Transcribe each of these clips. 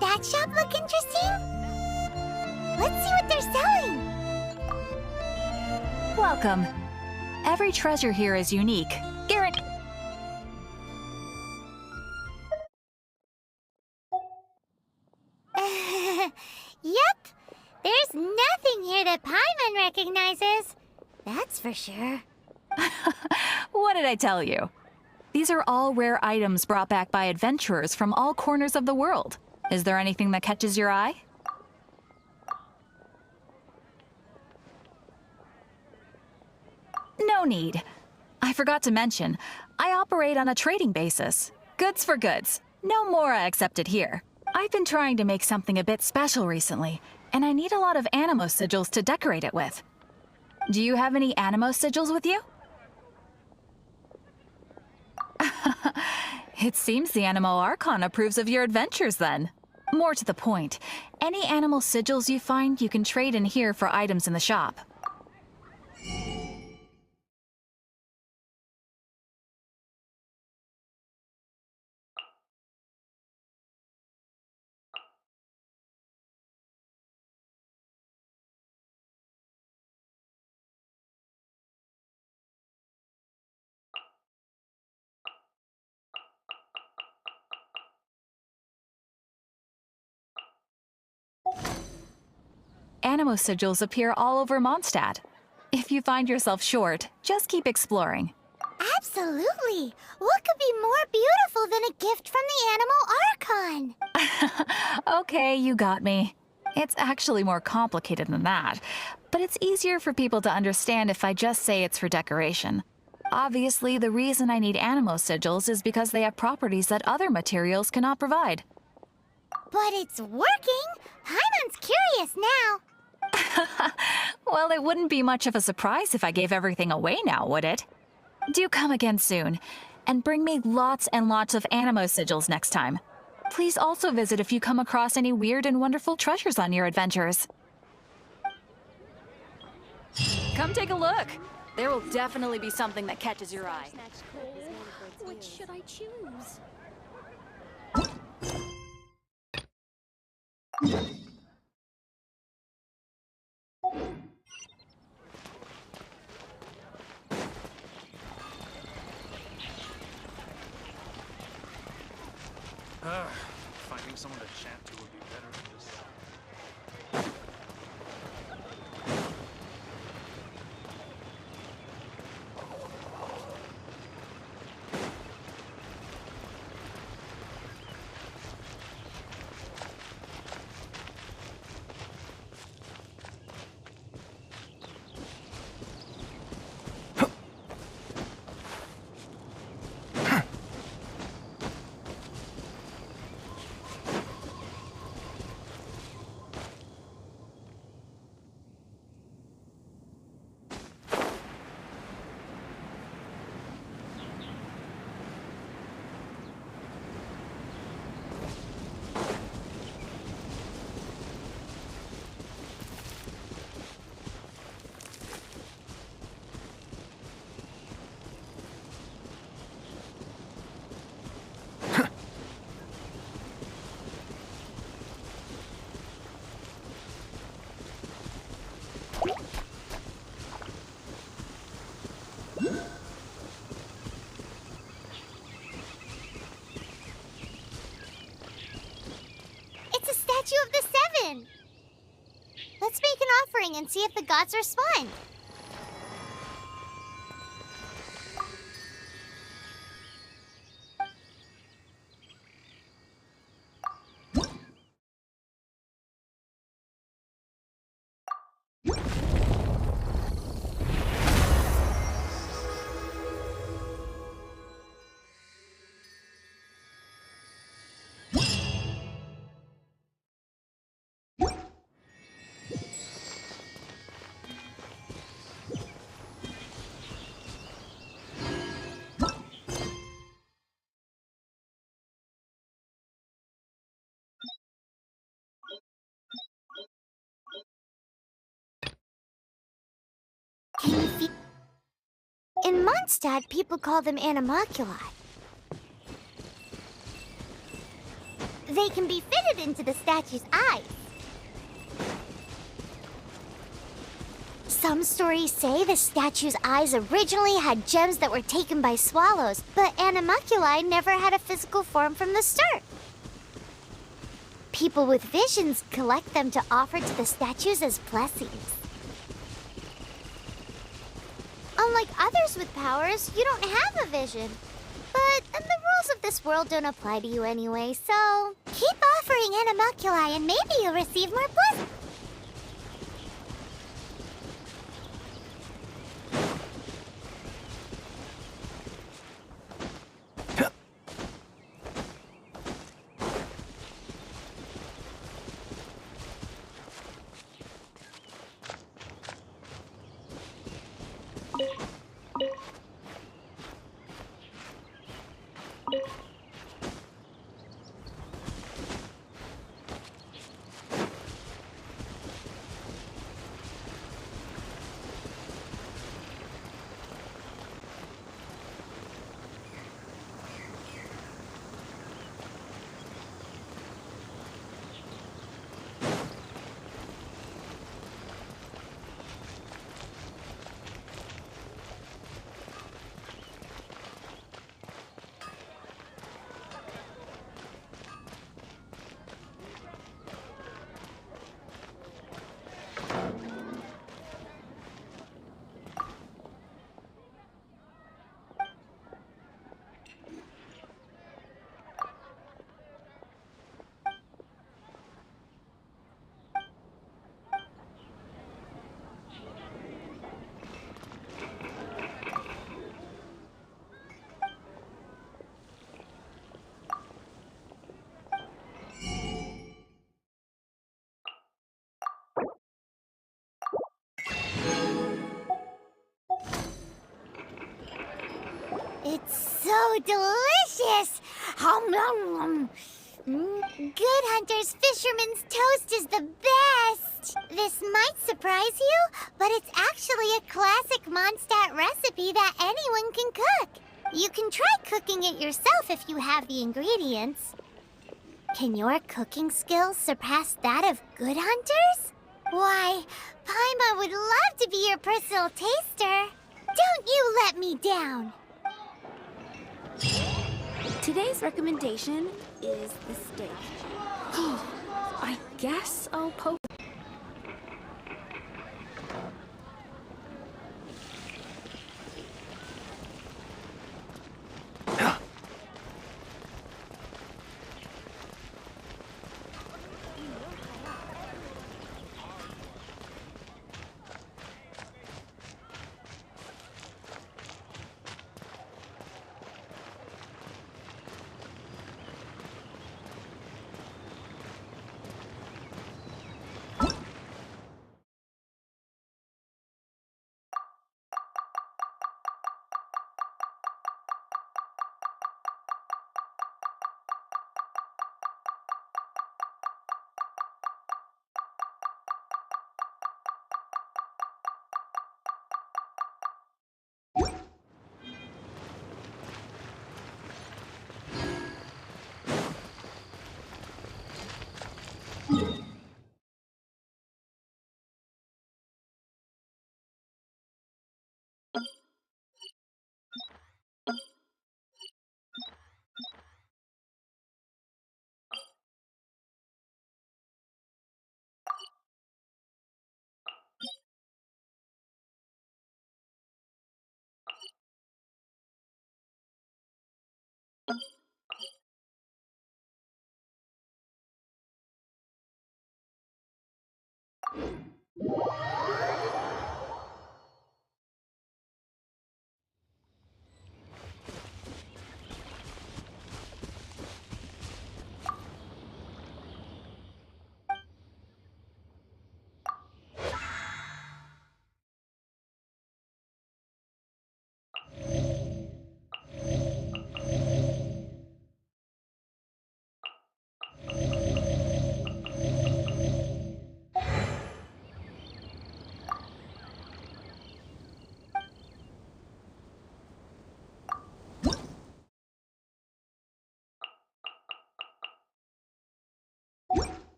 That shop look interesting? Let's see what they're selling. Welcome. Every treasure here is unique. Garrett. Yep. There's nothing here that Paimon recognizes. That's for sure. What did I tell you? These are all rare items brought back by adventurers from all corners of the world. Is there anything that catches your eye? No need. I forgot to mention, I operate on a trading basis. Goods for goods. No Mora accepted here. I've been trying to make something a bit special recently, and I need a lot of Animo sigils to decorate it with. Do you have any Animo sigils with you? It seems the Animo Archon approves of your adventures then. More to the point, any animal sigils you find you can trade in here for items in the shop. Animo sigils appear all over Mondstadt. If you find yourself short, just keep exploring. Absolutely! What could be more beautiful than a gift from the Animal Archon? Okay, you got me. It's actually more complicated than that, but it's easier for people to understand if I just say it's for decoration. Obviously, the reason I need Animo sigils is because they have properties that other materials cannot provide. But it's working! Paimon's curious now. Well, it wouldn't be much of a surprise if I gave everything away now, would it? Do come again soon, and bring me lots and lots of Animo sigils next time. Please also visit if you come across any weird and wonderful treasures on your adventures. Come take a look. There will definitely be something that catches your eye. Which should I choose? Finding someone to chat to would be better than this. It's a statue of the Seven! Let's make an offering and see if the gods respond. Can you feel... In Mondstadt, people call them animalculi. They can be fitted into the statue's eyes. Some stories say the statue's eyes originally had gems that were taken by swallows, but animalculi never had a physical form from the start. People with visions collect them to offer to the statues as blessings. Unlike others with powers, you don't have a vision. But the rules of this world don't apply to you anyway, so keep offering animalculi and maybe you'll receive more blessings. It's so delicious! Hum, nom, nom. Good Hunter's Fisherman's Toast is the best! This might surprise you, but it's actually a classic Mondstadt recipe that anyone can cook. You can try cooking it yourself if you have the ingredients. Can your cooking skills surpass that of Good Hunter's? Why, Paimon would love to be your personal taster. Don't you let me down! Today's recommendation is the steak. I guess I'll poke.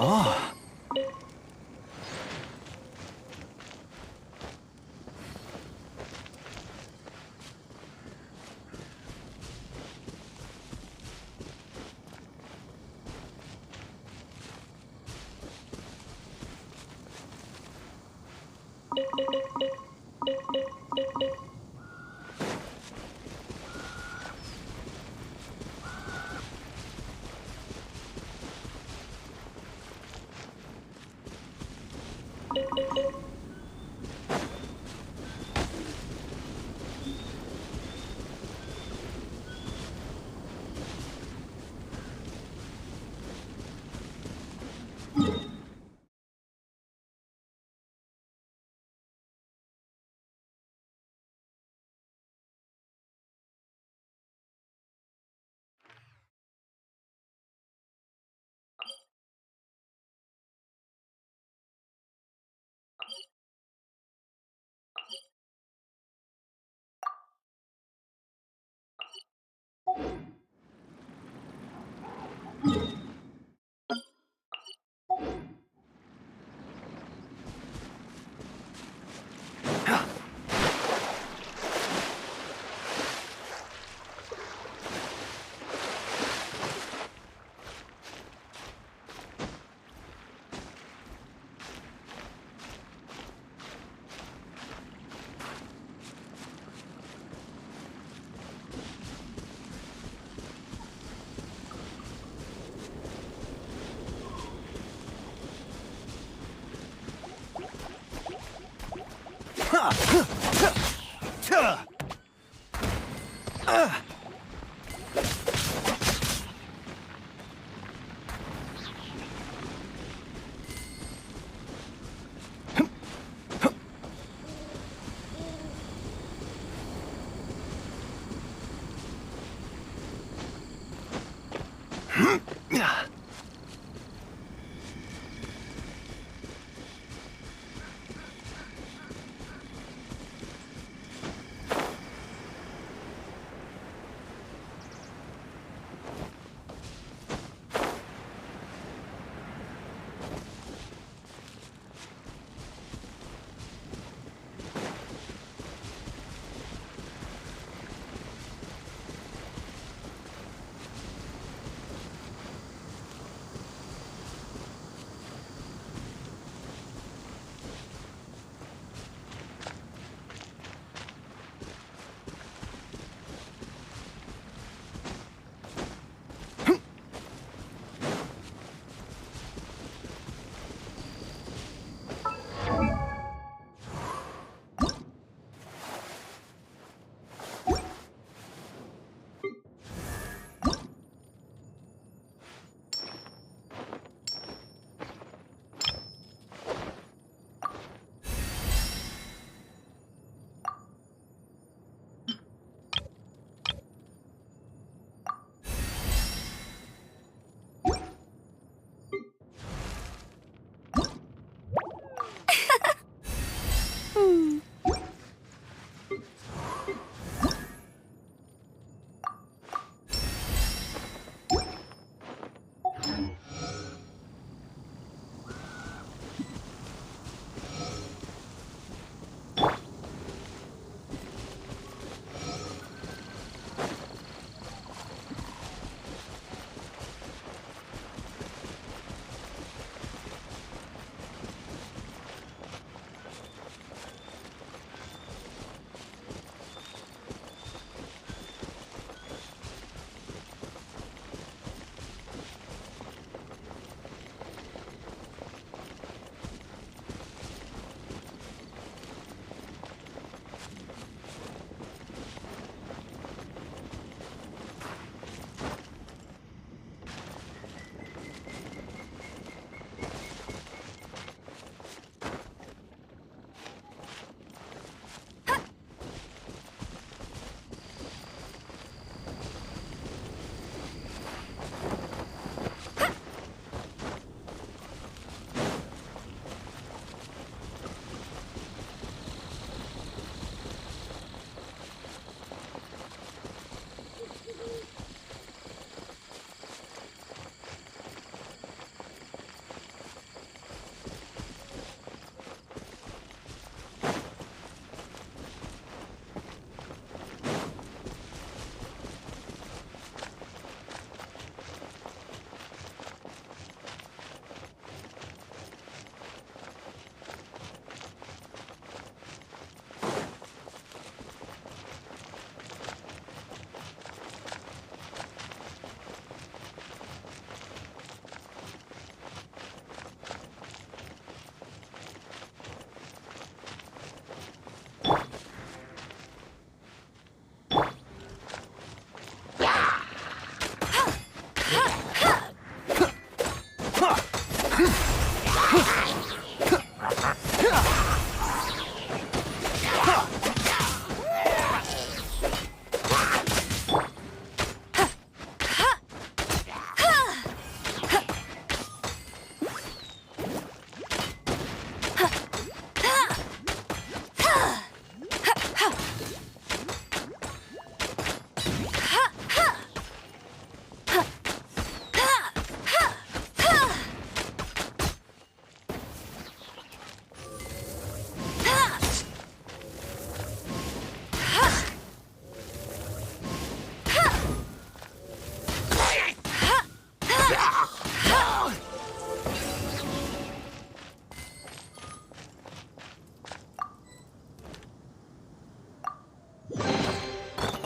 Oh.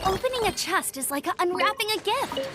Opening a chest is like unwrapping a gift.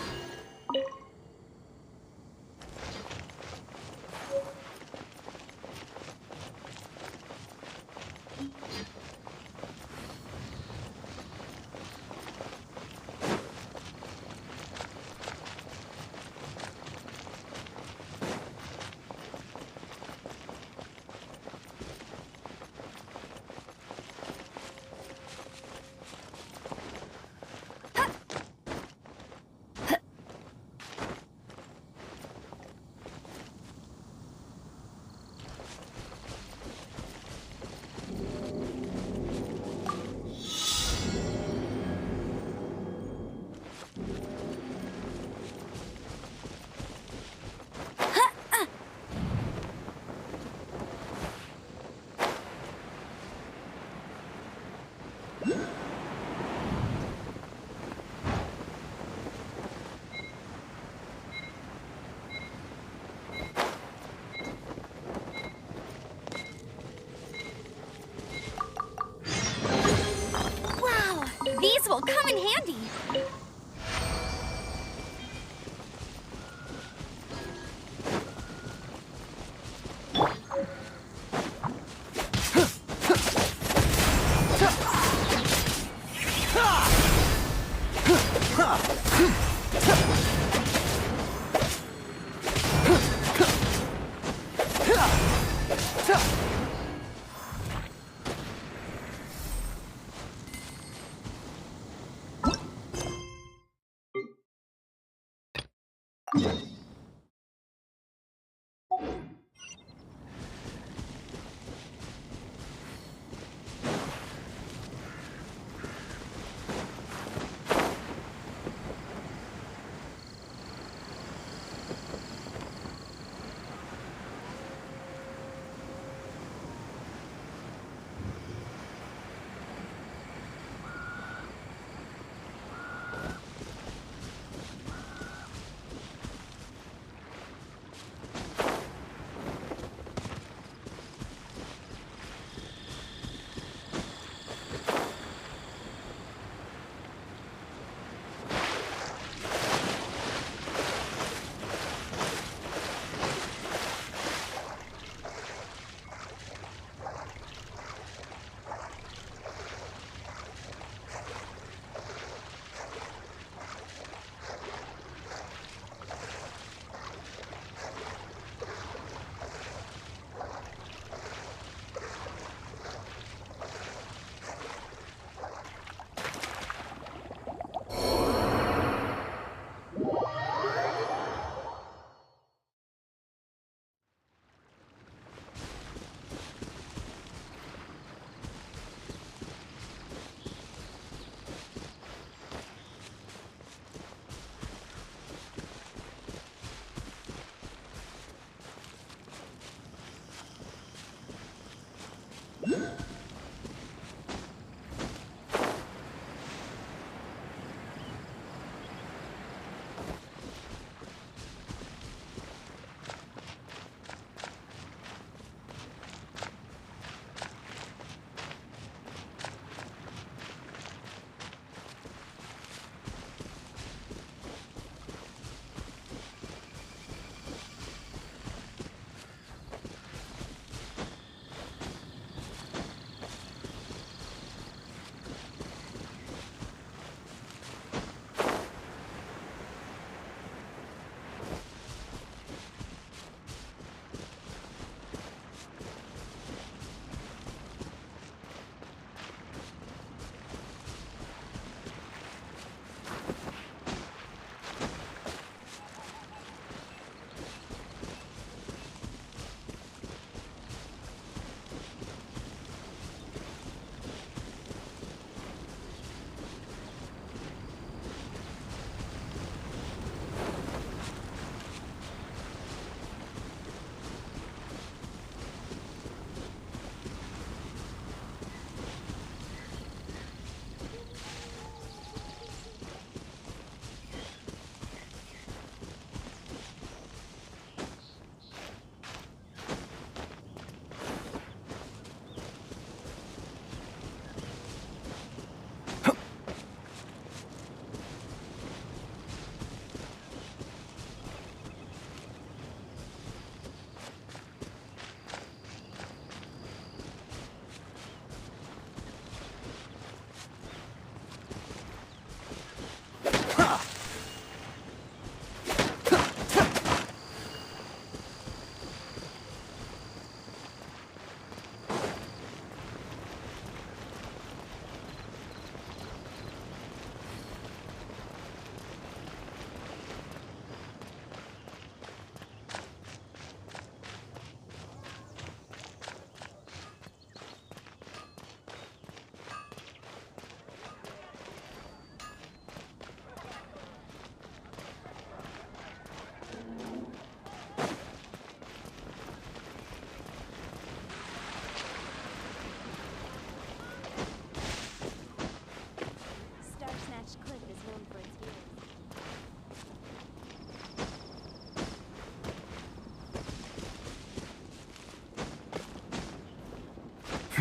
Wow, these will come in handy.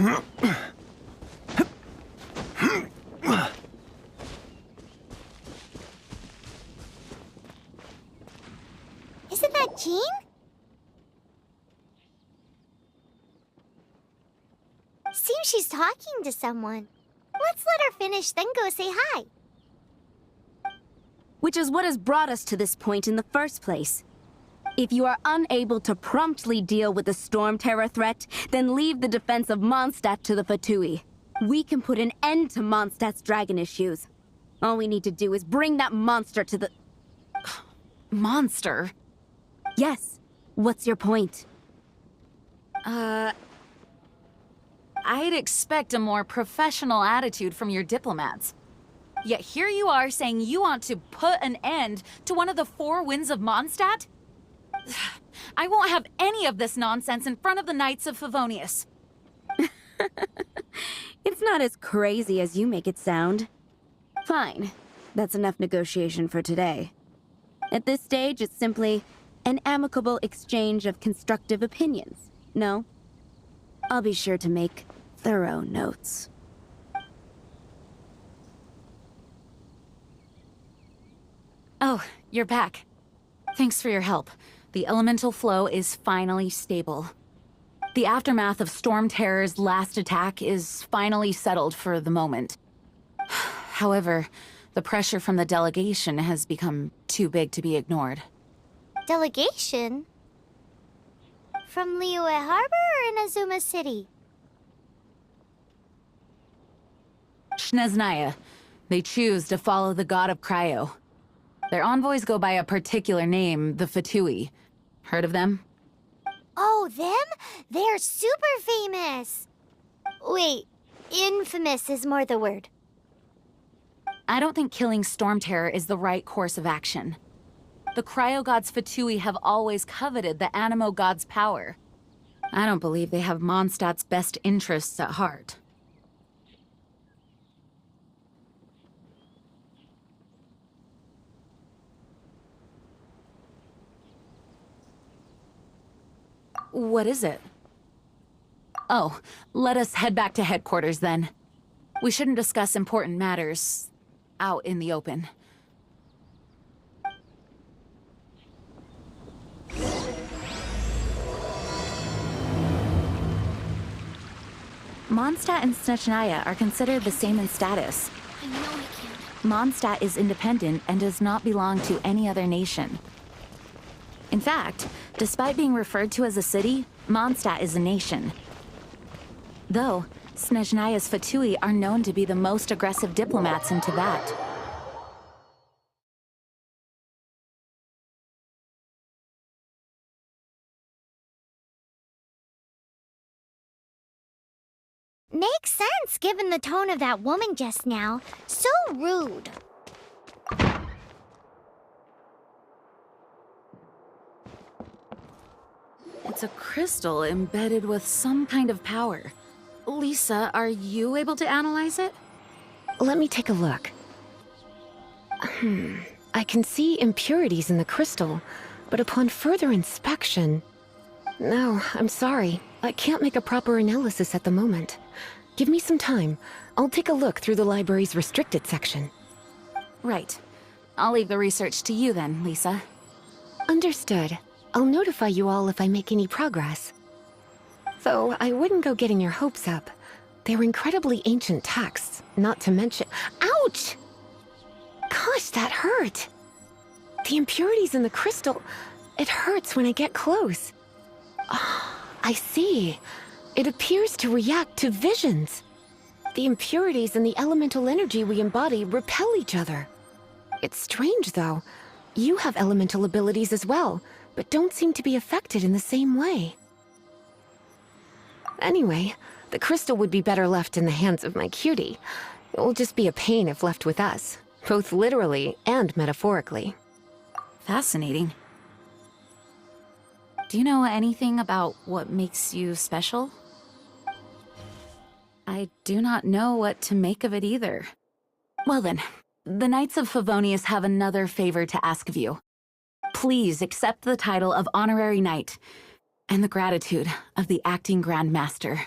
Isn't that Jean? Seems she's talking to someone. Let's let her finish, then go say hi. Which is what has brought us to this point in the first place. If you are unable to promptly deal with the Storm Terror threat, then leave the defense of Mondstadt to the Fatui. We can put an end to Mondstadt's dragon issues. All we need to do is bring that monster to the... Monster? Yes. What's your point? I'd expect a more professional attitude from your diplomats. Yet here you are saying you want to put an end to one of the four winds of Mondstadt? I won't have any of this nonsense in front of the Knights of Favonius. It's not as crazy as you make it sound. Fine. That's enough negotiation for today. At this stage, it's simply an amicable exchange of constructive opinions. No? I'll be sure to make thorough notes. Oh, you're back. Thanks for your help. The elemental flow is finally stable. The aftermath of Storm Terror's last attack is finally settled for the moment. However, the pressure from the delegation has become too big to be ignored. Delegation? From Liyue Harbor or Inazuma City? Snezhnaya. They choose to follow the god of Cryo. Their envoys go by a particular name, the Fatui. Heard of them? Oh, them? They're super famous! Wait, infamous is more the word. I don't think killing Storm Terror is the right course of action. The Cryo gods Fatui have always coveted the Animo god's power. I don't believe they have Mondstadt's best interests at heart. What is it? Oh, let us head back to headquarters then. We shouldn't discuss important matters out in the open. Mondstadt and Snezhnaya are considered the same in status. I know I can't. Mondstadt is independent and does not belong to any other nation. In fact, despite being referred to as a city, Mondstadt is a nation. Though, Snezhnaya's Fatui are known to be the most aggressive diplomats in Tibet. Makes sense, given the tone of that woman just now. So rude. It's a crystal embedded with some kind of power. Lisa, are you able to analyze it? Let me take a look. I can see impurities in the crystal, but upon further inspection... No, I'm sorry. I can't make a proper analysis at the moment. Give me some time. I'll take a look through the library's restricted section. Right. I'll leave the research to you then, Lisa. Understood. I'll notify you all if I make any progress. Though I wouldn't go getting your hopes up. They're incredibly ancient texts, not to mention... Ouch! Gosh, that hurt! The impurities in the crystal... It hurts when I get close. Ah, I see. It appears to react to visions. The impurities and the elemental energy we embody repel each other. It's strange, though. You have elemental abilities as well, but don't seem to be affected in the same way. Anyway, the crystal would be better left in the hands of my cutie. It will just be a pain if left with us, both literally and metaphorically. Fascinating. Do you know anything about what makes you special? I do not know what to make of it either. Well then, the Knights of Favonius have another favor to ask of you. Please accept the title of Honorary Knight and the gratitude of the Acting Grand Master.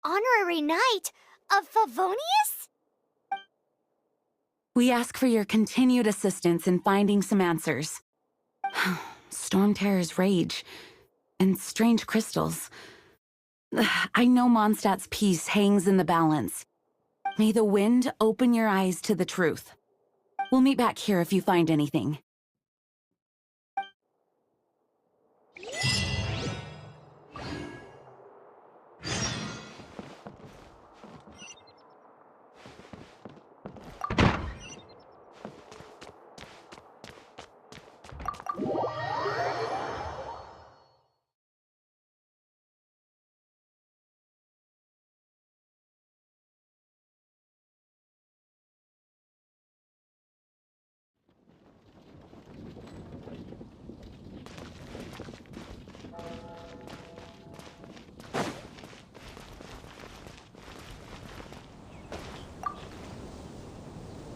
honorary knight of Favonius? We ask for your continued assistance in finding some answers. Storm Terror's rage and strange crystals. I know Mondstadt's peace hangs in the balance. May the wind open your eyes to the truth. We'll meet back here if you find anything.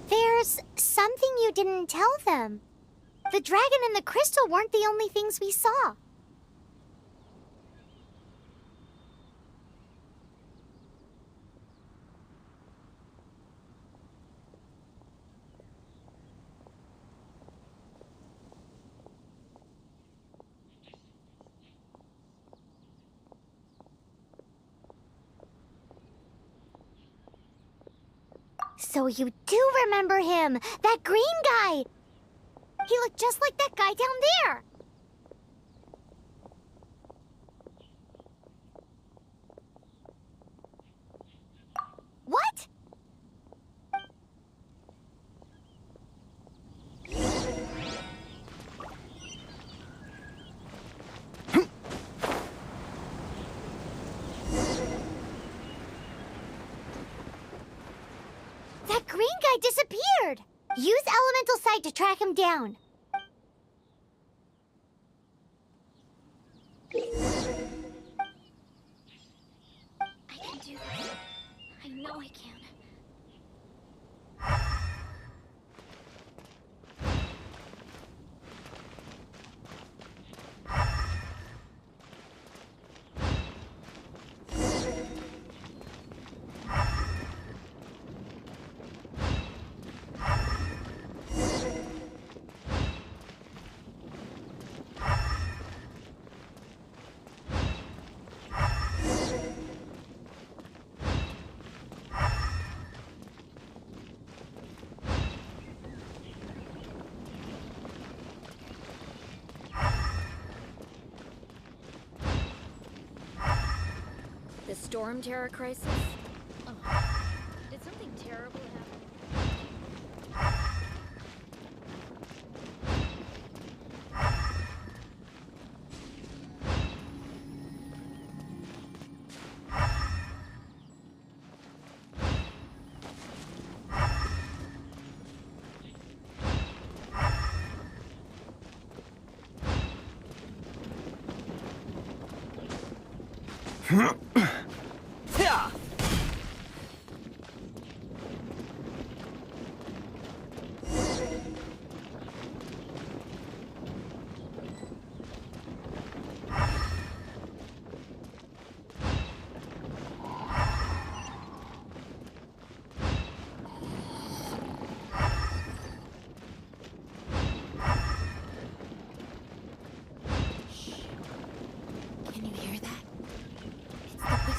There's something you didn't tell them. The dragon and the crystal weren't the only things we saw. So you do remember him, that green guy! He looked just like that guy down there! What? That green guy disappeared! Use Elemental Sight to track him down. I can do this. I know I can. The Storm Terror crisis? Oh. Did something terrible happen? Yeah. Can you hear that? It's the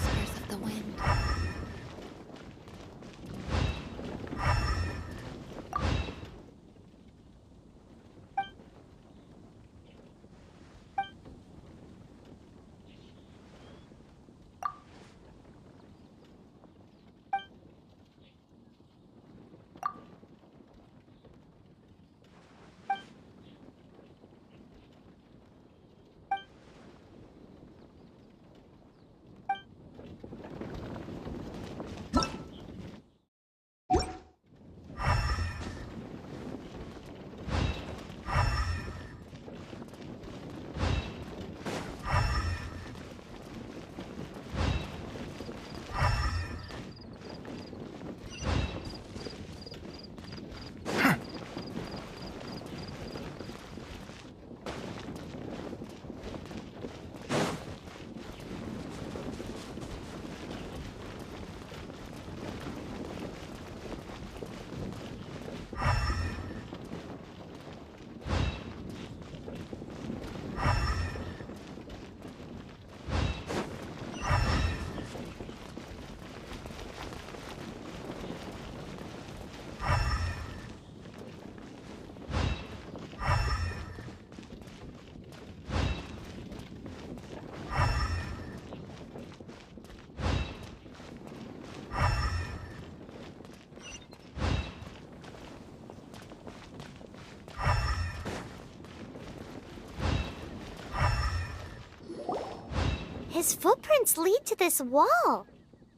His footprints lead to this wall.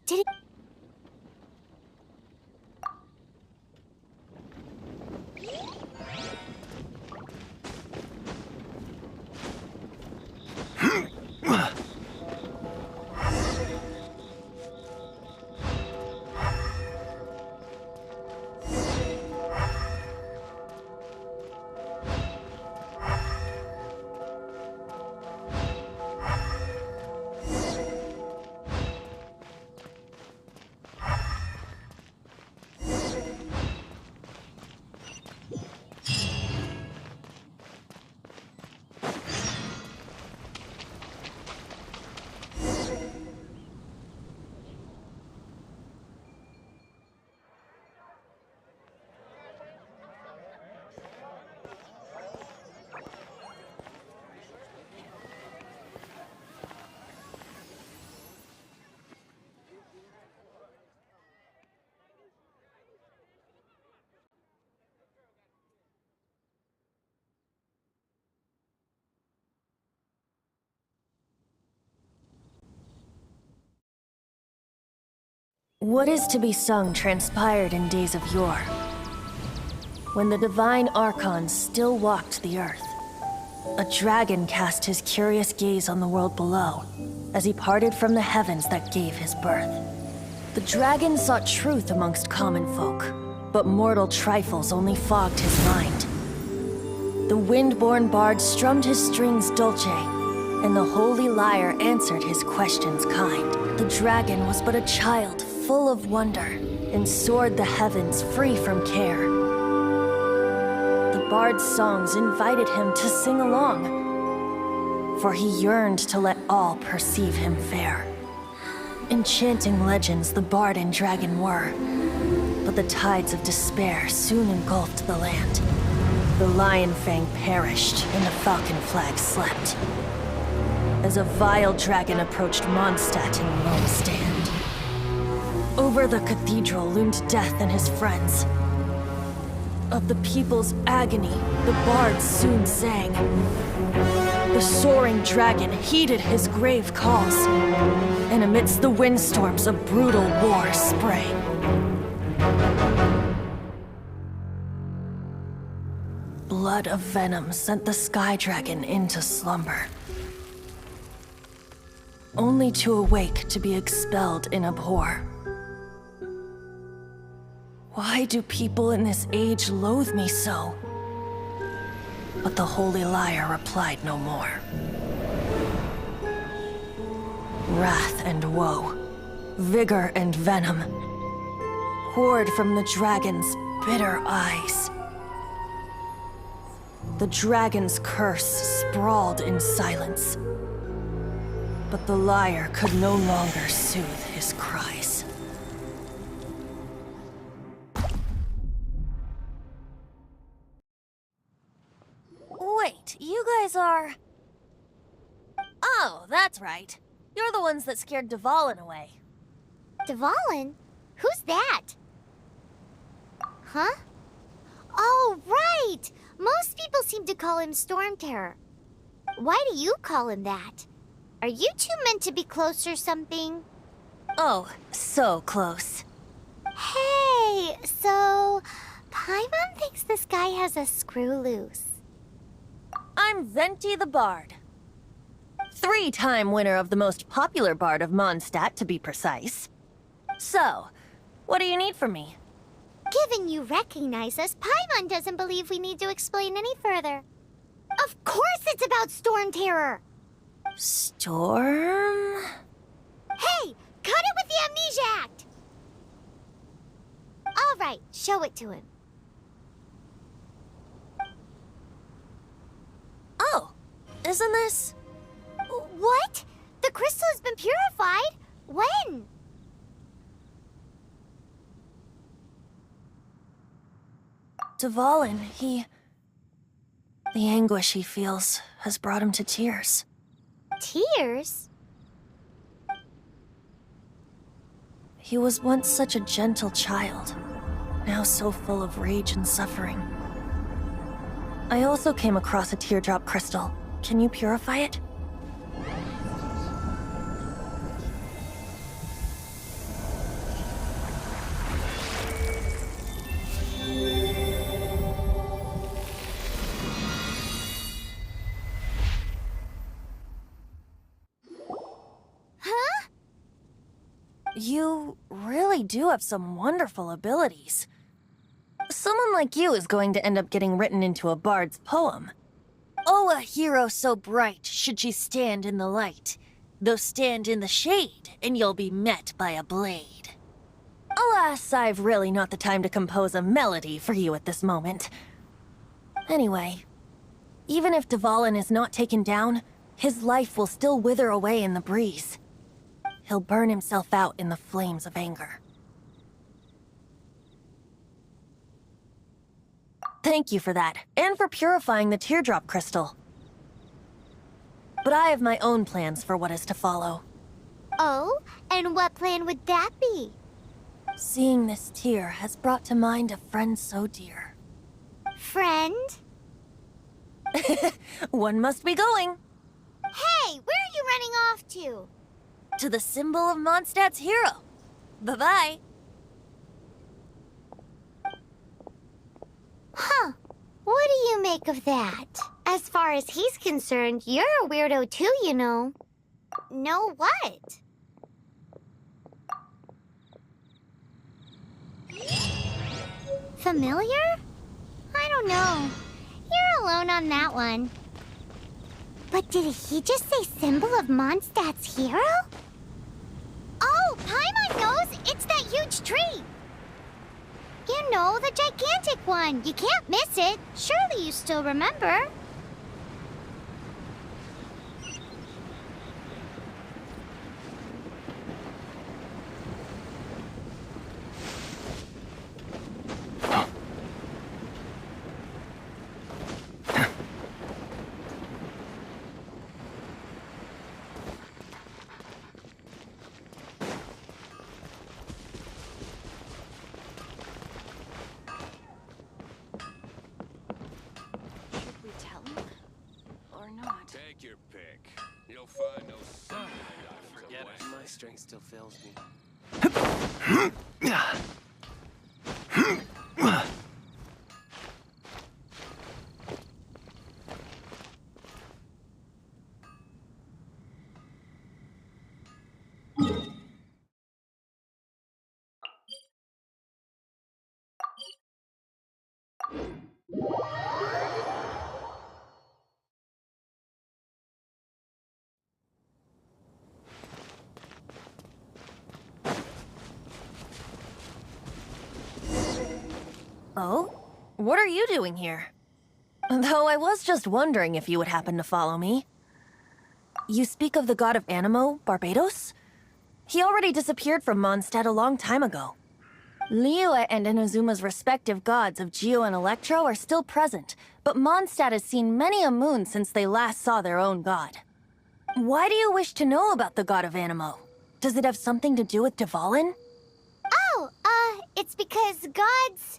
Did he... What is to be sung transpired in days of yore, when the divine archons still walked the earth. A dragon cast his curious gaze on the world below, as he parted from the heavens that gave his birth. The dragon sought truth amongst common folk, but mortal trifles only fogged his mind. The wind-born bard strummed his strings dulce, and the holy lyre answered his questions kind. The dragon was but a child, full of wonder, and soared the heavens free from care. The bard's songs invited him to sing along, for he yearned to let all perceive him fair. Enchanting legends the bard and dragon were, but the tides of despair soon engulfed the land. The lion fang perished, and the falcon flag slept, as a vile dragon approached Mondstadt in lone stand. Over the cathedral loomed death and his friends. Of the people's agony, the bards soon sang. The soaring dragon heeded his grave calls, and amidst the windstorms a brutal war sprang. Blood of venom sent the sky dragon into slumber, only to awake to be expelled in abhor. Why do people in this age loathe me so? But the holy lyre replied no more. Wrath and woe, vigor and venom, poured from the dragon's bitter eyes. The dragon's curse sprawled in silence, but the lyre could no longer soothe his cries. Wait, you guys are... Oh, that's right. You're the ones that scared Dvalin away. Dvalin? Who's that? Huh? Oh, right! Most people seem to call him Storm Terror. Why do you call him that? Are you two meant to be close or something? Oh, so close. Hey, so... Paimon thinks this guy has a screw loose. I'm Venti the Bard. 3-time winner of the most popular bard of Mondstadt, to be precise. So, what do you need from me? Given you recognize us, Paimon doesn't believe we need to explain any further. Of course it's about Storm Terror! Storm? Hey! Cut it with the Amnesia Act! Alright, show it to him. Oh, isn't this... What? The crystal has been purified? When? Dvalin, the anguish he feels has brought him to tears. Tears? He was once such a gentle child, now so full of rage and suffering. I also came across a teardrop crystal. Can you purify it? You really do have some wonderful abilities. Someone like you is going to end up getting written into a bard's poem. Oh, a hero so bright should she stand in the light, though stand in the shade, and you'll be met by a blade. Alas, I've really not the time to compose a melody for you at this moment. Anyway, even if Dvalin is not taken down, his life will still wither away in the breeze. He'll burn himself out in the flames of anger. Thank you for that, and for purifying the teardrop crystal. But I have my own plans for what is to follow. Oh, and what plan would that be? Seeing this tear has brought to mind a friend so dear. Friend? One must be going. Hey, where are you running off to? To the symbol of Mondstadt's hero. Bye-bye. Huh. What do you make of that? As far as he's concerned, you're a weirdo too, you know. Know what? Familiar? I don't know. You're alone on that one. But did he just say symbol of Mondstadt's hero? Oh, Paimon knows! It's that huge tree! You know, the gigantic one. You can't miss it. Surely you still remember. Take your pick. You'll find no sign. Forget it. My strength still fails me. Oh? What are you doing here? Though I was just wondering if you would happen to follow me. You speak of the god of Animo, Barbados? He already disappeared from Mondstadt a long time ago. Liyue and Inazuma's respective gods of Geo and Electro are still present, but Mondstadt has seen many a moon since they last saw their own god. Why do you wish to know about the god of Animo? Does it have something to do with Dvalin? Oh, it's because gods...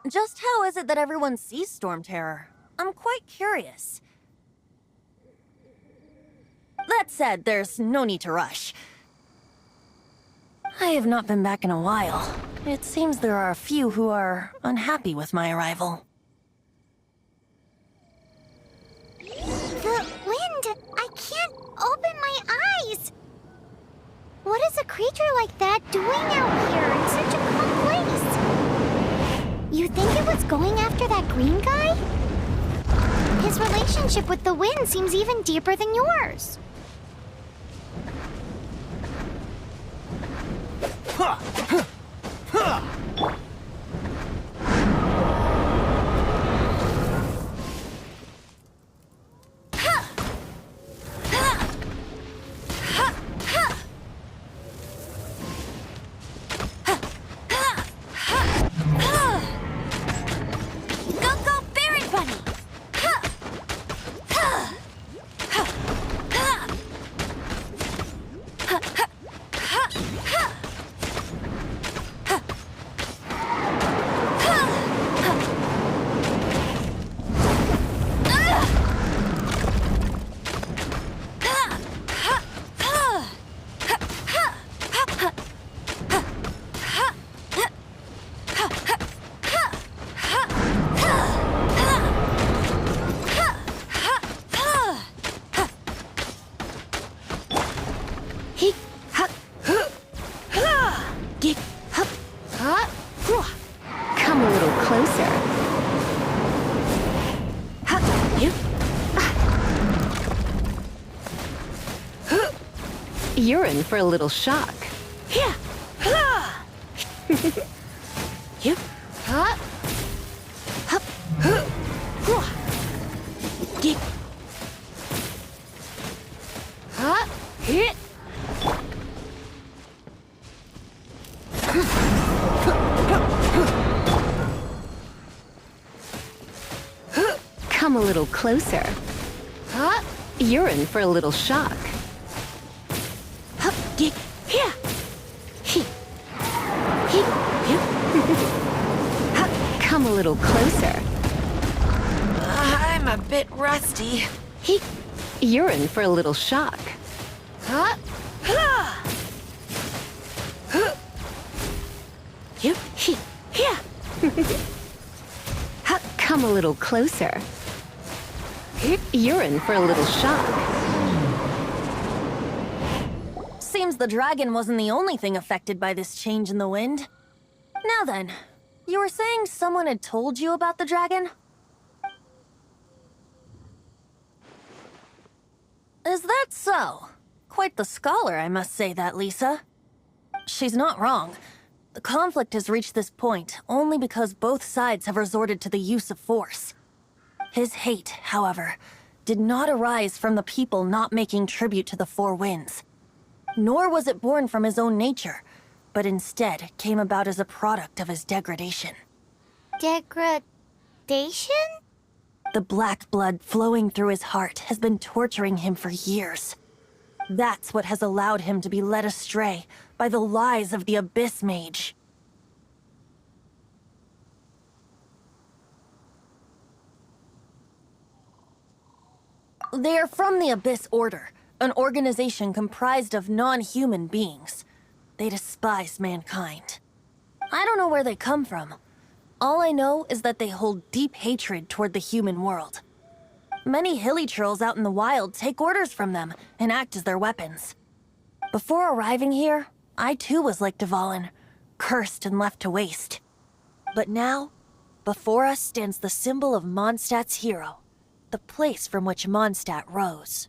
Just how is it that everyone sees Storm Terror? I'm quite curious. That said, there's no need to rush. I have not been back in a while. It seems there are a few who are unhappy with my arrival. The wind! I can't open my eyes! What is a creature like that doing out here in such a calm place? You think it was going after that green guy? His relationship with the wind seems even deeper than yours. Come a little closer. You're in for a little shock. Come a little closer. You're in for a little shock. Come a little closer. I'm a bit rusty. You're in for a little shock. Come a little closer. You're in for a little shock. Seems the dragon wasn't the only thing affected by this change in the wind. Now then, you were saying someone had told you about the dragon? Is that so? Quite the scholar, I must say that, Lisa. She's not wrong. The conflict has reached this point only because both sides have resorted to the use of force. His hate, however, did not arise from the people not making tribute to the Four Winds. Nor was it born from his own nature, but instead came about as a product of his degradation. Degradation? The black blood flowing through his heart has been torturing him for years. That's what has allowed him to be led astray by the lies of the Abyss Mage. They are from the Abyss Order, an organization comprised of non-human beings. They despise mankind. I don't know where they come from. All I know is that they hold deep hatred toward the human world. Many hilly trolls out in the wild take orders from them and act as their weapons. Before arriving here, I too was like Dvalin, cursed and left to waste. But now, before us stands the symbol of Mondstadt's hero, the place from which Mondstadt rose.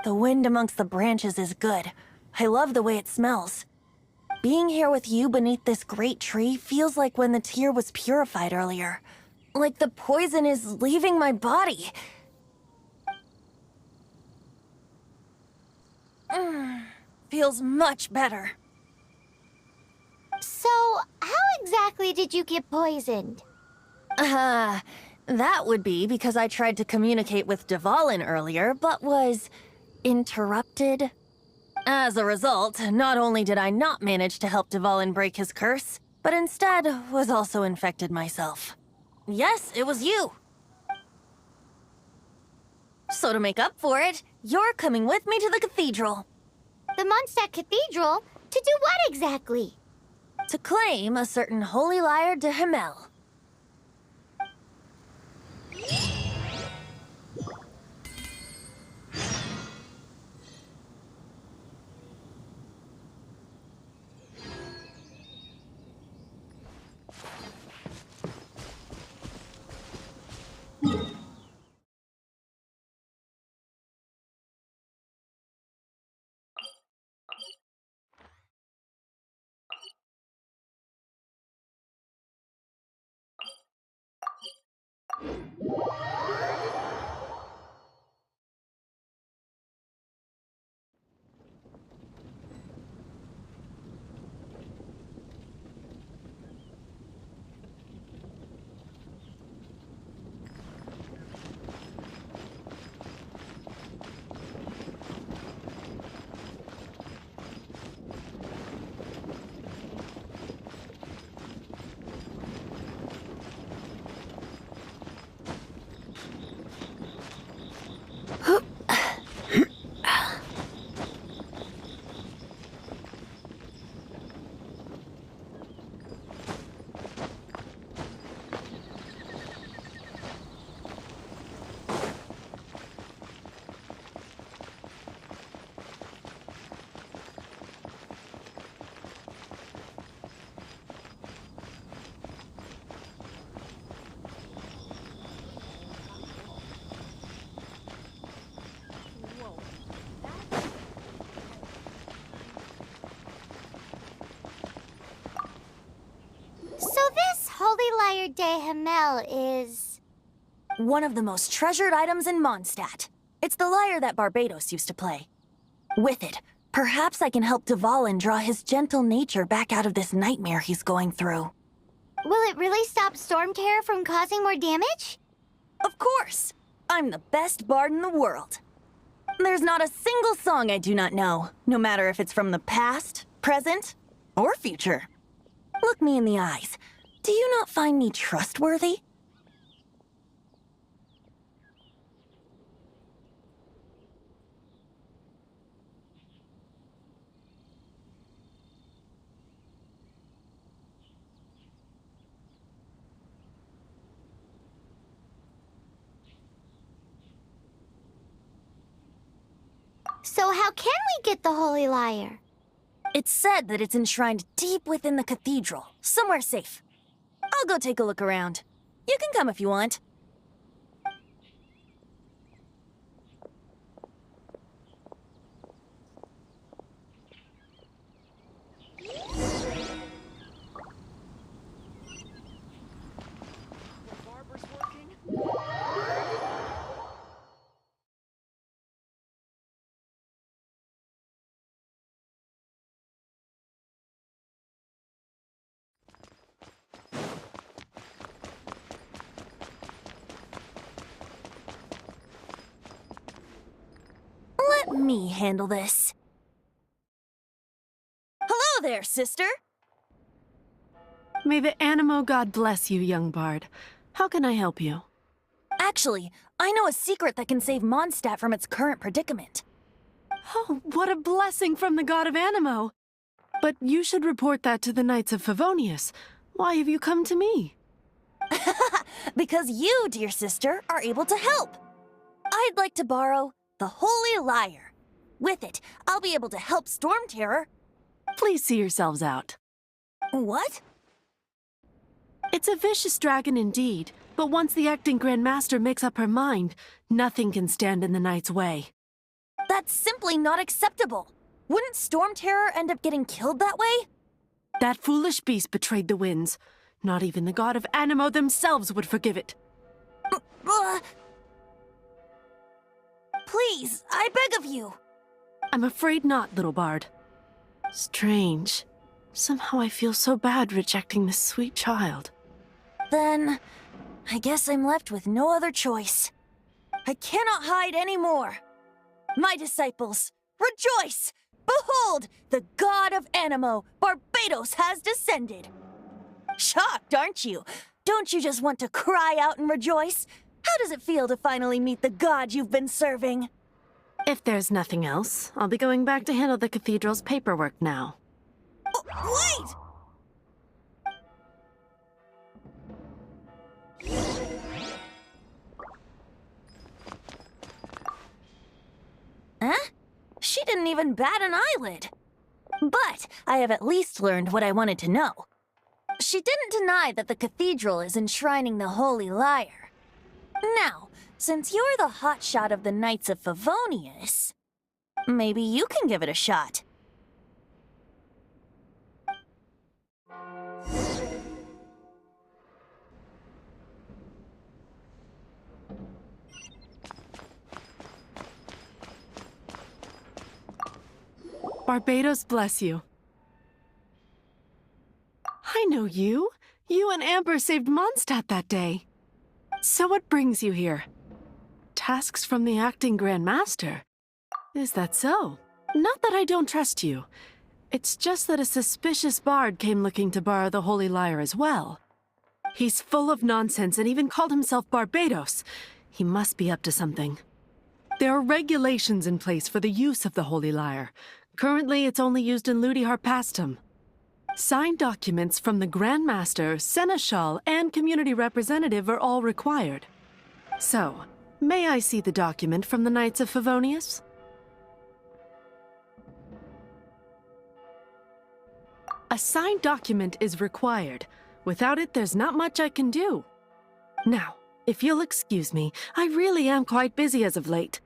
The wind amongst the branches is good. I love the way it smells. Being here with you beneath this great tree feels like when the tear was purified earlier. Like the poison is leaving my body. Feels much better. So, how exactly did you get poisoned? That would be because I tried to communicate with Dvalin earlier, but was interrupted. As a result, not only did I not manage to help Dvalin break his curse, but instead was also infected myself. Yes, it was you. So to make up for it, you're coming with me to the cathedral. The Mondstadt Cathedral? To do what exactly? To claim a certain holy lyre de Himmel. Lyre de Hamel is... One of the most treasured items in Mondstadt. It's the lyre that Barbados used to play. With it, perhaps I can help Dvalin draw his gentle nature back out of this nightmare he's going through. Will it really stop Storm Terror from causing more damage? Of course! I'm the best bard in the world. There's not a single song I do not know, no matter if it's from the past, present, or future. Look me in the eyes. Do you not find me trustworthy? So how can we get the Holy Lyre? It's said that it's enshrined deep within the cathedral, somewhere safe. I'll go take a look around. You can come if you want. Let me handle this. Hello there, sister! May the Animo God bless you, young bard. How can I help you? Actually, I know a secret that can save Mondstadt from its current predicament. Oh, what a blessing from the god of Animo! But you should report that to the Knights of Favonius. Why have you come to me? Because you, dear sister, are able to help. I'd like to borrow the Holy Lyre. With it, I'll be able to help Storm Terror. Please see yourselves out. What? It's a vicious dragon indeed, but once the acting Grand Master makes up her mind, nothing can stand in the Knight's way. That's simply not acceptable. Wouldn't Storm Terror end up getting killed that way? That foolish beast betrayed the winds. Not even the god of Animo themselves would forgive it. Please, I beg of you. I'm afraid not, little bard. Strange. Somehow I feel so bad rejecting this sweet child. Then, I guess I'm left with no other choice. I cannot hide anymore. My disciples, rejoice! Behold, the god of Animo, Barbados, has descended. Shocked, aren't you? Don't you just want to cry out and rejoice? How does it feel to finally meet the god you've been serving? If there's nothing else, I'll be going back to handle the cathedral's paperwork now. Wait! Huh? She didn't even bat an eyelid. But I have at least learned what I wanted to know. She didn't deny that the cathedral is enshrining the Holy Lyre. Now, since you're the hotshot of the Knights of Favonius, maybe you can give it a shot. Barbados bless you. I know you. You and Amber saved Mondstadt that day. So what brings you here? Tasks from the acting Grand Master? Is that so? Not that I don't trust you. It's just that a suspicious bard came looking to borrow the Holy Lyre as well. He's full of nonsense and even called himself Barbados. He must be up to something. There are regulations in place for the use of the Holy Lyre. Currently, it's only used in Ludi Harpastum. Signed documents from the Grand Master, Seneschal, and community representative are all required. So, may I see the document from the Knights of Favonius? A signed document is required. Without it, there's not much I can do. Now, if you'll excuse me, I really am quite busy as of late.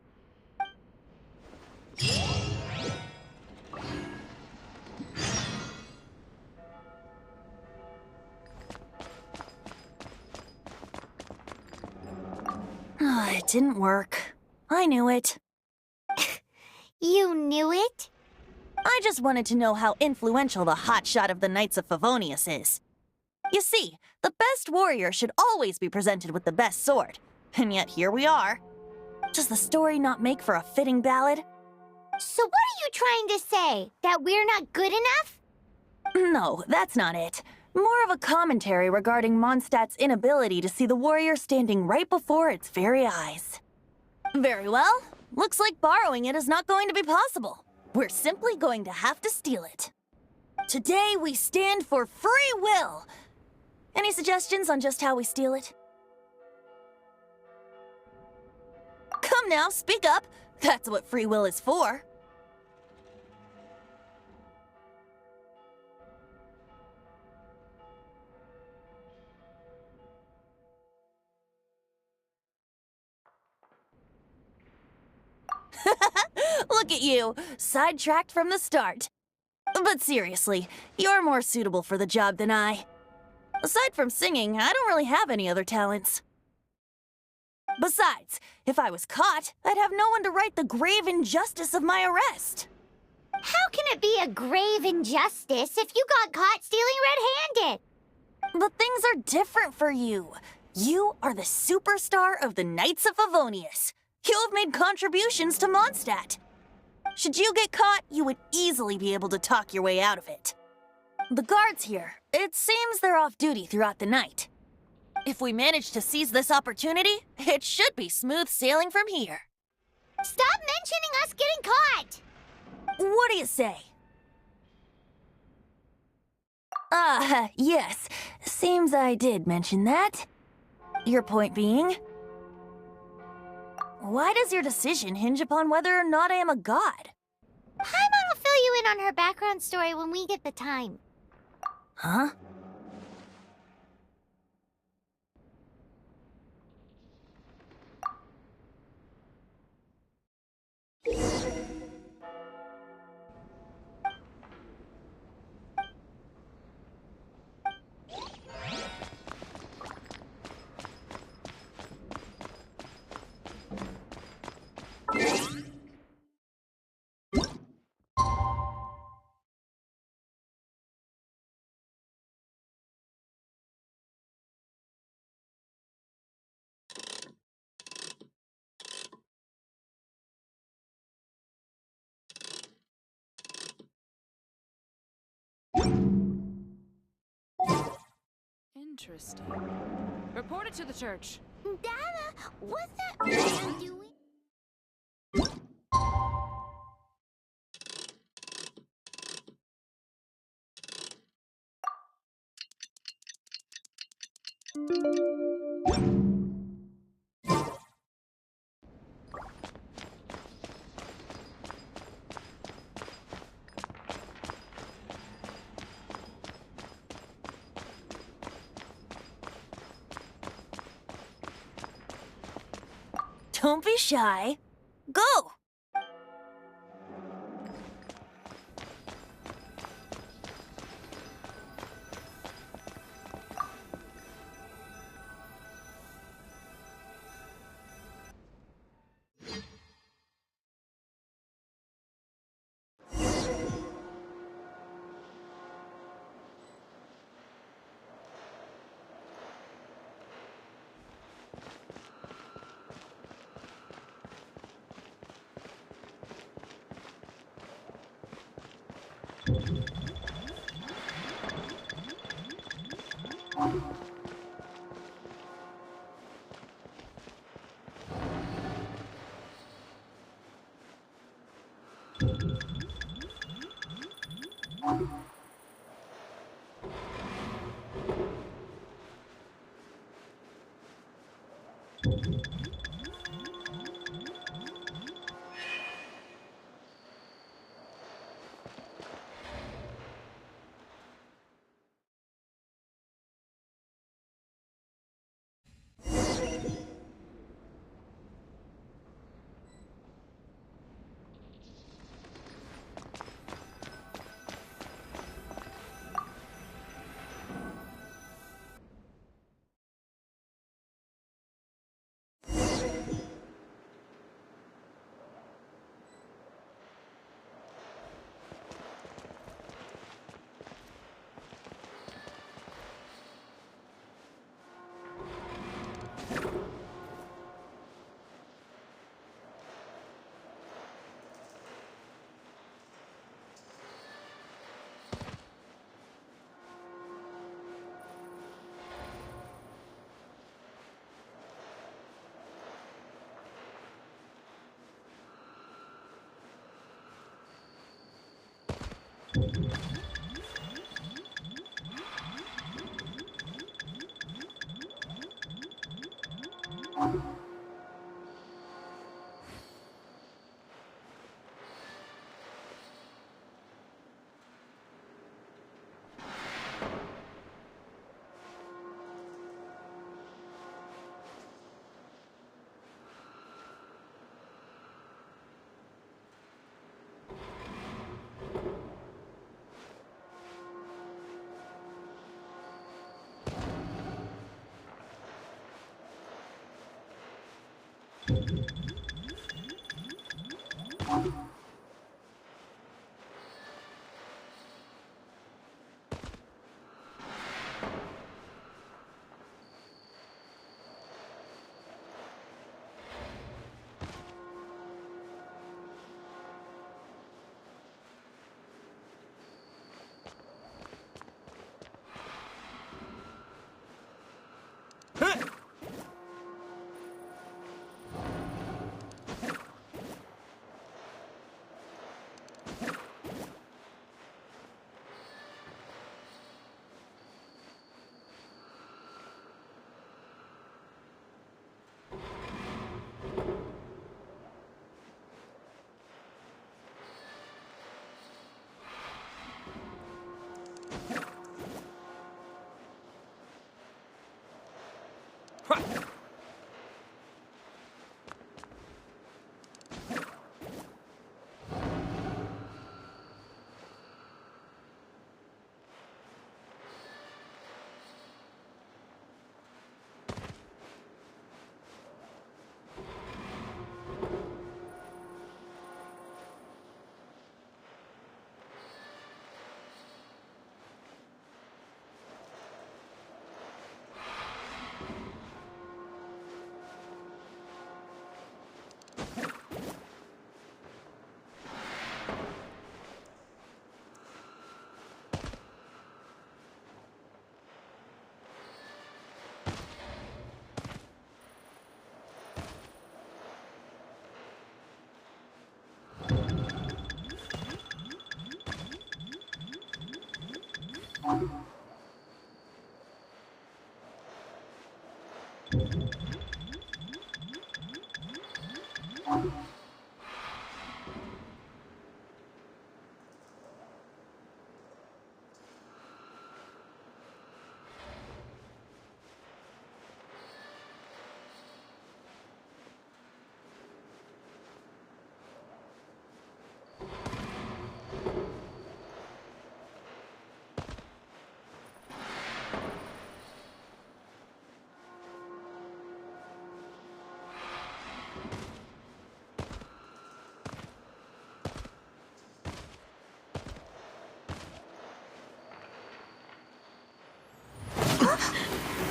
It didn't work. I knew it. You knew it? I just wanted to know how influential the hotshot of the Knights of Favonius is. You see, the best warrior should always be presented with the best sword. And yet here we are. Does the story not make for a fitting ballad? So what are you trying to say? That we're not good enough? No, that's not it. More of a commentary regarding Mondstadt's inability to see the warrior standing right before its very eyes. Very well. Looks like borrowing it is not going to be possible. We're simply going to have to steal it. Today we stand for free will. Any suggestions on just how we steal it? Come now, speak up. That's what free will is for. Look at you, sidetracked from the start. But seriously, you're more suitable for the job than I. Aside from singing, I don't really have any other talents. Besides, if I was caught, I'd have no one to right the grave injustice of my arrest. How can it be a grave injustice if you got caught stealing red-handed? But things are different for you. You are the superstar of the Knights of Favonius. You have made contributions to Mondstadt. Should you get caught, you would easily be able to talk your way out of it. The guards here, it seems they're off duty throughout the night. If we manage to seize this opportunity, it should be smooth sailing from here. Stop mentioning us getting caught! What do you say? Yes. Seems I did mention that. Your point being? Why does your decision hinge upon whether or not I am a god? Paimon will fill you in on her background story when we get the time. Huh? Interesting. Report it to the church. Dada, what's that man doing? Don't be shy. Go!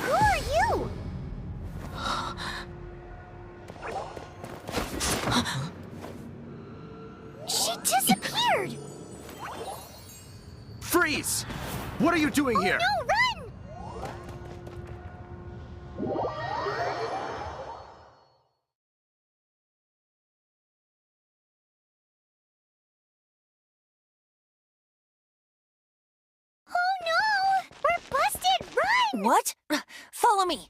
Who are you? She disappeared! Freeze! What are you doing here? No, run! Oh no! We're busted! Run! What? Follow me.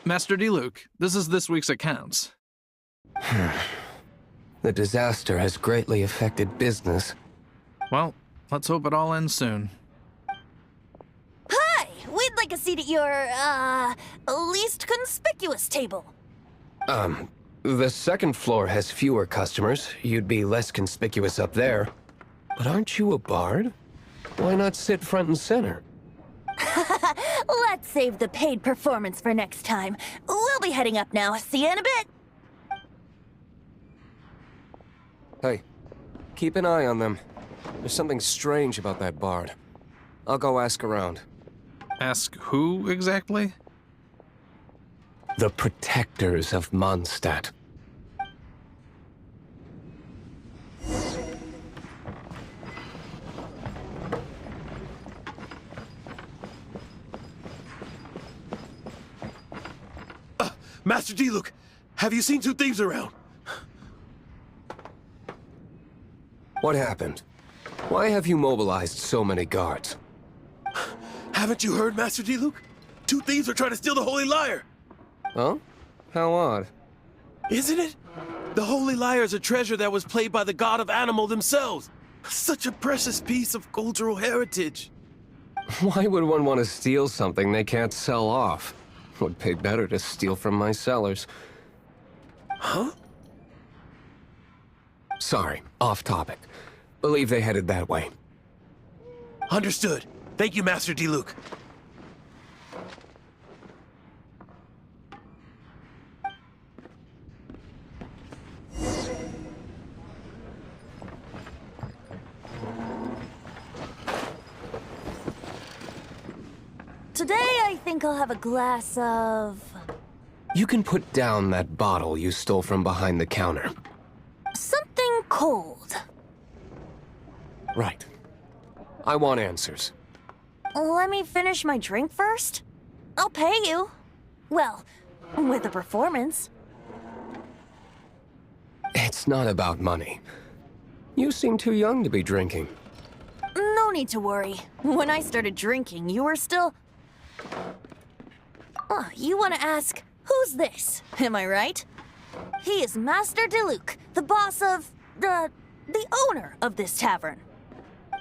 Master Diluc, this is this week's accounts. The disaster has greatly affected business. Well, let's hope it all ends soon. Hi! We'd like a seat at your, least conspicuous table. The second floor has fewer customers. You'd be less conspicuous up there. But aren't you a bard? Why not sit front and center? Let's save the paid performance for next time. We'll be heading up now. See you in a bit. Hey, keep an eye on them. There's something strange about that bard. I'll go ask around. Ask who exactly? The protectors of Mondstadt. Master D-Luke, have you seen two thieves around? What happened? Why have you mobilized so many guards? Haven't you heard, Master D-Luke? Two thieves are trying to steal the Holy Lyre! Huh? How odd. Isn't it? The Holy Lyre is a treasure that was played by the god of animal themselves. Such a precious piece of cultural heritage. Why would one want to steal something they can't sell off? Would pay better to steal from my sellers. Huh? Sorry, off topic. Believe they headed that way. Understood. Thank you, Master D-Luke. Today, I think I'll have a glass of... You can put down that bottle you stole from behind the counter. something cold. Right. I want answers. Let me finish my drink first. I'll pay you. Well, with a performance. It's not about money. You seem too young to be drinking. No need to worry. When I started drinking, you were still... Oh, you want to ask, who's this? Am I right? He is Master D-Luke, the boss of... the owner of this tavern.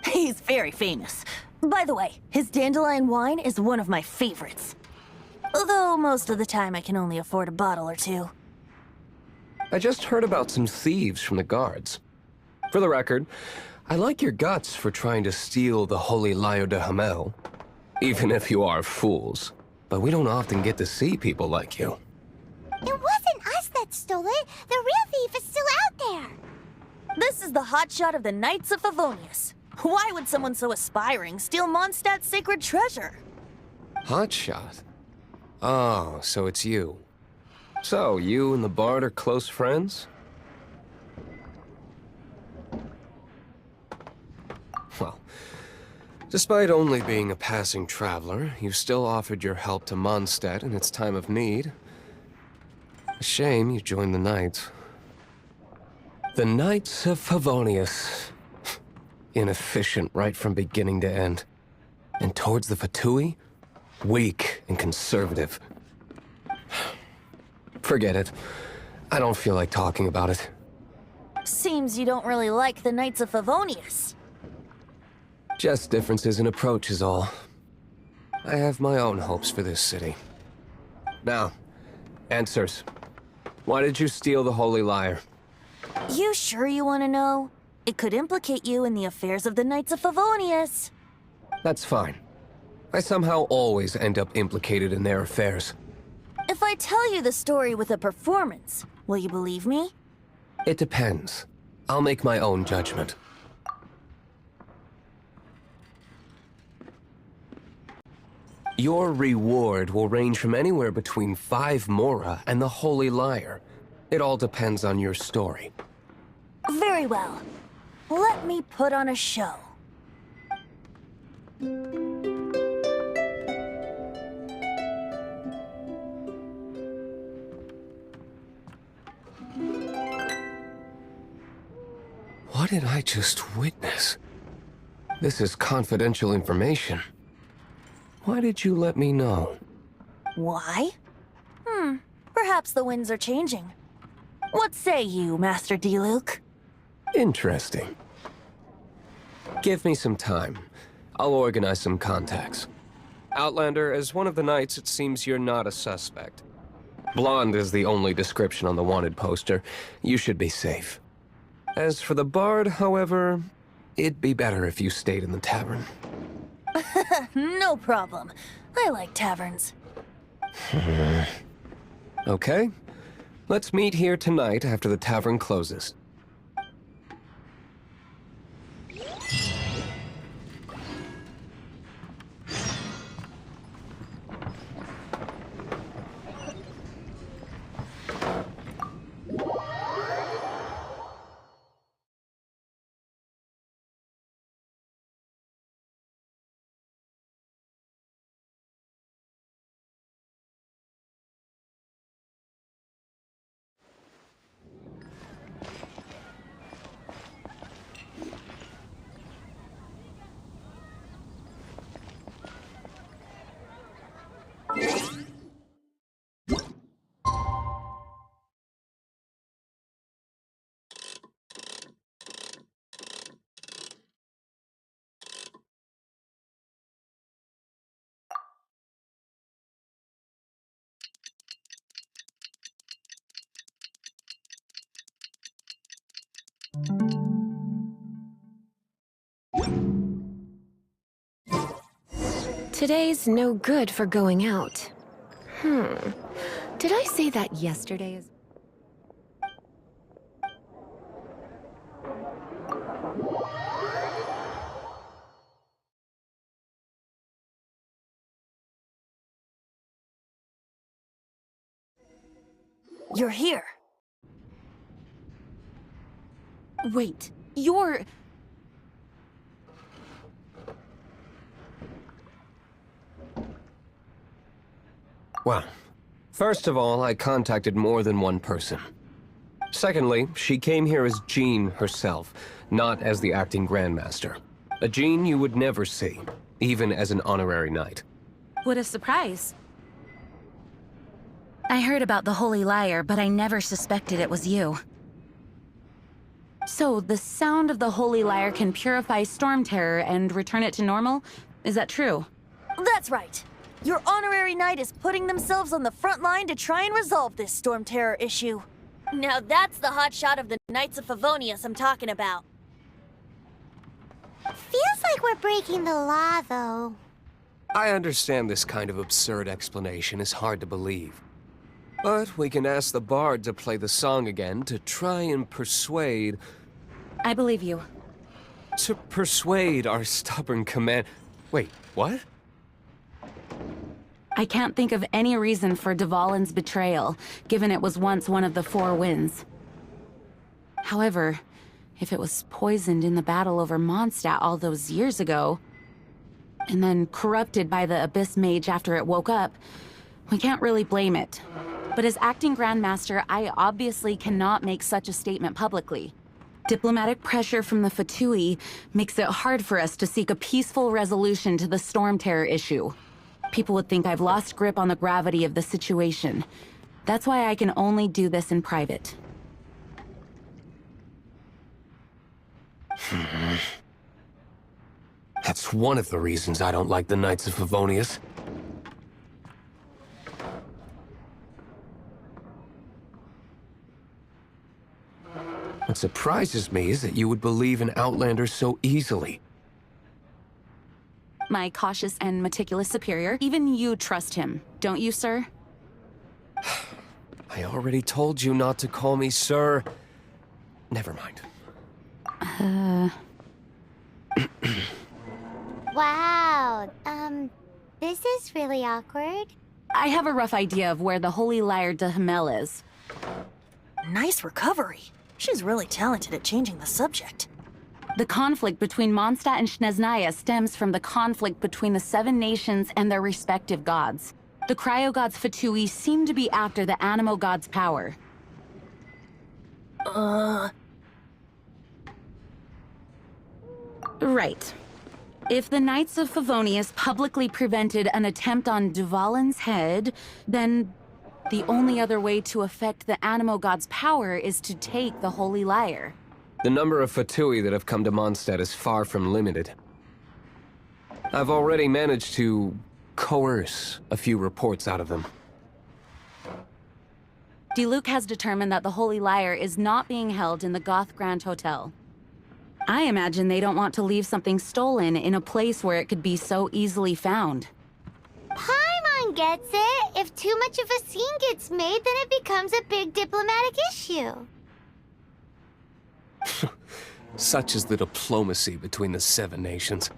He's very famous. By the way, his dandelion wine is one of my favorites. Although most of the time I can only afford a bottle or two. I just heard about some thieves from the guards. For the record, I like your guts for trying to steal the Holy Lyre de Hamel. Even if you are fools. But we don't often get to see people like you. It wasn't us that stole it. The real thief is still out there. This is the hotshot of the Knights of Favonius. Why would someone so aspiring steal Mondstadt's sacred treasure? Hotshot? Oh, so it's you. So, you and the Bard are close friends? Well, despite only being a passing traveler, you still offered your help to Mondstadt in its time of need. A shame you joined the Knights. The Knights of Favonius. Inefficient right from beginning to end. And towards the Fatui, weak and conservative. Forget it. I don't feel like talking about it. Seems you don't really like the Knights of Favonius. Just differences in approach is all. I have my own hopes for this city. Now, answers. Why did you steal the Holy Lyre? You sure you want to know? It could implicate you in the affairs of the Knights of Favonius. That's fine. I somehow always end up implicated in their affairs. If I tell you the story with a performance, will you believe me? It depends. I'll make my own judgment. Your reward will range from anywhere between 5 Mora and the Holy Lyre. It all depends on your story. Very well. Let me put on a show. What did I just witness? This is confidential information. Why did you let me know? Why? Perhaps the winds are changing. What say you, Master D-Luke? Interesting. Give me some time. I'll organize some contacts. Outlander, as one of the Knights, it seems you're not a suspect. Blonde is the only description on the wanted poster. You should be safe. As for the Bard, however, It'd be better if you stayed in the tavern. No problem. I like taverns. Okay. Let's meet here tonight after the tavern closes. Today's no good for going out. Did I say that yesterday as... You're here. Wait, you're... Well, first of all, I contacted more than one person. Secondly, she came here as Jean herself, not as the acting Grandmaster. A Jean you would never see, even as an honorary knight. What a surprise. I heard about the Holy Liar, but I never suspected it was you. So, the sound of the Holy Liar can purify Storm Terror and return it to normal? Is that true? That's right. Your honorary knight is putting themselves on the front line to try and resolve this Storm Terror issue. Now that's the hotshot of the Knights of Favonius I'm talking about. Feels like we're breaking the law, though. I understand this kind of absurd explanation is hard to believe. But we can ask the bard to play the song again to try and persuade... I believe you. To persuade our stubborn command... Wait, what? I can't think of any reason for Dvalin's betrayal, given it was once one of the Four Winds. However, if it was poisoned in the battle over Mondstadt all those years ago, and then corrupted by the Abyss Mage after it woke up, we can't really blame it. But as acting Grandmaster, I obviously cannot make such a statement publicly. Diplomatic pressure from the Fatui makes it hard for us to seek a peaceful resolution to the Storm Terror issue. People would think I've lost grip on the gravity of the situation. That's why I can only do this in private. That's one of the reasons I don't like the Knights of Favonius. What surprises me is that you would believe in Outlanders so easily. My cautious and meticulous superior, even you trust him, don't you, sir? I already told you not to call me sir. Never mind. Wow, this is really awkward. I have a rough idea of where the Holy Liar de Hamel is. Nice recovery. She's really talented at changing the subject. The conflict between Mondstadt and Snezhnaya stems from the conflict between the Seven Nations and their respective gods. The cryo-gods Fatui seem to be after the Animo god's power. Right. If the Knights of Favonius publicly prevented an attempt on Dvalin's head, then the only other way to affect the Animo god's power is to take the Holy Liar. The number of Fatui that have come to Mondstadt is far from limited. I've already managed to coerce a few reports out of them. Diluc has determined that the Holy Liar is not being held in the Goth Grand Hotel. I imagine they don't want to leave something stolen in a place where it could be so easily found. Paimon gets it. If too much of a scene gets made, then it becomes a big diplomatic issue. Such is the diplomacy between the Seven Nations.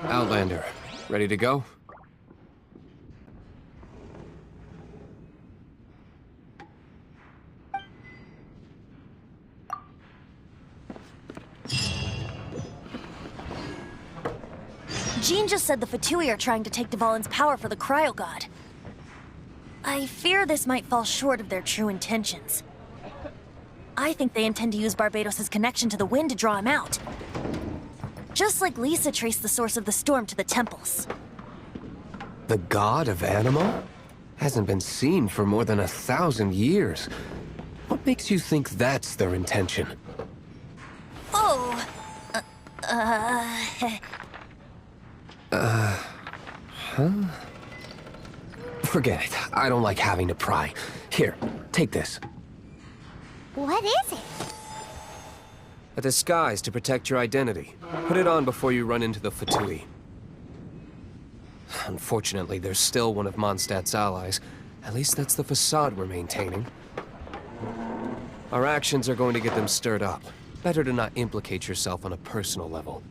Outlander, ready to go? Jean just said the Fatui are trying to take Dvalin's power for the Cryo God. I fear this might fall short of their true intentions. I think they intend to use Barbados' connection to the wind to draw him out. Just like Lisa traced the source of the storm to the temples. The god of Animal? Hasn't been seen for more than 1,000 years. What makes you think that's their intention? Oh, Forget it. I don't like having to pry. Here, take this. What is it? A disguise to protect your identity. Put it on before you run into the Fatui. Unfortunately, there's still one of Mondstadt's allies. At least that's the facade we're maintaining. Our actions are going to get them stirred up. Better to not implicate yourself on a personal level.